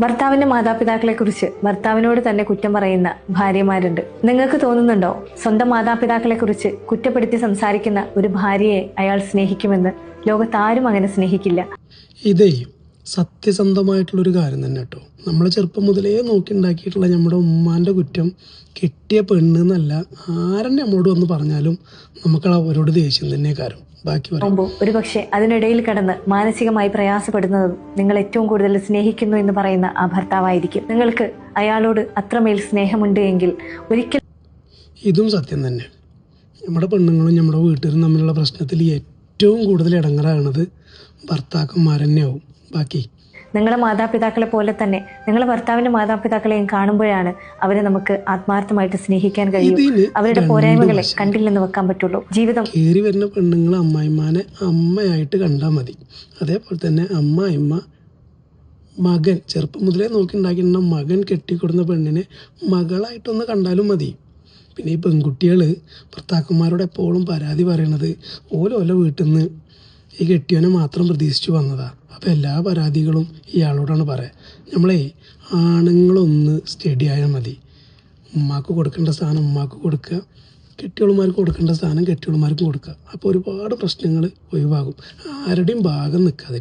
ഭർത്താവിന്റെ മാതാപിതാക്കളെക്കുറിച്ച് ഭർത്താവിനോട് തന്നെ കുറ്റം പറയുന്ന ഭാര്യമാരുണ്ട്. നിങ്ങൾക്ക് തോന്നുന്നുണ്ടോ സ്വന്തം മാതാപിതാക്കളെക്കുറിച്ച് കുറ്റപ്പെടുത്തി സംസാരിക്കുന്ന ഒരു ഭാര്യയെ അയാൾ സ്നേഹിക്കുമെന്ന്? ലോകത്താരും അങ്ങനെ സ്നേഹിക്കില്ല. ഇതേ സത്യസന്ധമായിട്ടുള്ളൊരു കാര്യം തന്നെ കേട്ടോ. നമ്മൾ ചെറുപ്പം മുതലേ നോക്കി ഉണ്ടാക്കിയിട്ടുള്ള നമ്മുടെ ഉമ്മാൻ്റെ കുറ്റം കെട്ടിയ പെണ്ണ് എന്നല്ല, ആരെന്നെ നമ്മളോട് വന്ന് പറഞ്ഞാലും നമുക്ക് അവരോട് ദേഷ്യം തന്നെ കാര്യം. ബാക്കി ഒരു പക്ഷേ അതിനിടയിൽ കടന്ന് മാനസികമായി പ്രയാസപ്പെടുന്നതും നിങ്ങൾ ഏറ്റവും കൂടുതൽ സ്നേഹിക്കുന്നു എന്ന് പറയുന്ന ആ ഭർത്താവായിരിക്കും. നിങ്ങൾക്ക് അയാളോട് അത്രമേൽ സ്നേഹമുണ്ട് എങ്കിൽ ഒരിക്കൽ ഇതും സത്യം തന്നെ. നമ്മുടെ പെണ്ണുങ്ങളും നമ്മുടെ വീട്ടുകാരും തമ്മിലുള്ള പ്രശ്നത്തിൽ ഏറ്റവും കൂടുതൽ ഇടങ്ങറാകുന്നത് ഭർത്താക്കന്മാർ തന്നെയാവും. ബാക്കി നിങ്ങളെ മാതാപിതാക്കളെ പോലെ തന്നെ നിങ്ങളെ ഭർത്താവിന്റെ മാതാപിതാക്കളെയും കാണുമ്പോഴാണ് അവരെ നമുക്ക് ആത്മാർത്ഥമായിട്ട് സ്നേഹിക്കാൻ കഴിയും. അവരുടെ പോരായ്മകളെ കണ്ടില്ലെന്ന് വെക്കാൻ പറ്റുള്ളൂ. ജീവിതം കയറി വരുന്ന പെണ്ണുങ്ങൾ അമ്മായിമാനെ അമ്മയായിട്ട് കണ്ടാൽ മതി. അതേപോലെ തന്നെ അമ്മായിമ്മ മകൻ ചെറുപ്പം മുതലേ നോക്കി ഉണ്ടാക്കിയിട്ടുള്ള മകൻ കെട്ടിക്കൊടുന്ന പെണ്ണിനെ മകളായിട്ടൊന്ന് കണ്ടാലും മതി. പിന്നെ ഈ പെൺകുട്ടികൾ ഭർത്താക്കന്മാരോട് എപ്പോഴും പരാതി പറയണത് ഓരോ വീട്ടിൽ നിന്ന് ഈ കെട്ടിയവനെ മാത്രം പ്രതീക്ഷിച്ച് വന്നതാണ്. അപ്പോൾ എല്ലാ പരാതികളും ഇയാളോടാണ് പറയാം. നമ്മളെ ആണുങ്ങളൊന്ന് സ്റ്റഡി ആയാൽ മതി. ഉമ്മാക്ക് കൊടുക്കേണ്ട സ്ഥാനം ഉമ്മാക്ക് കൊടുക്കുക, കെട്ടിയോളുമാർക്ക് കൊടുക്കേണ്ട സ്ഥാനം കെട്ടിയോളുമാർക്ക് കൊടുക്കുക. അപ്പോൾ ഒരുപാട് പ്രശ്നങ്ങൾ ഒഴിവാകും. ആരുടെയും ഭാഗം നിൽക്കാതെ.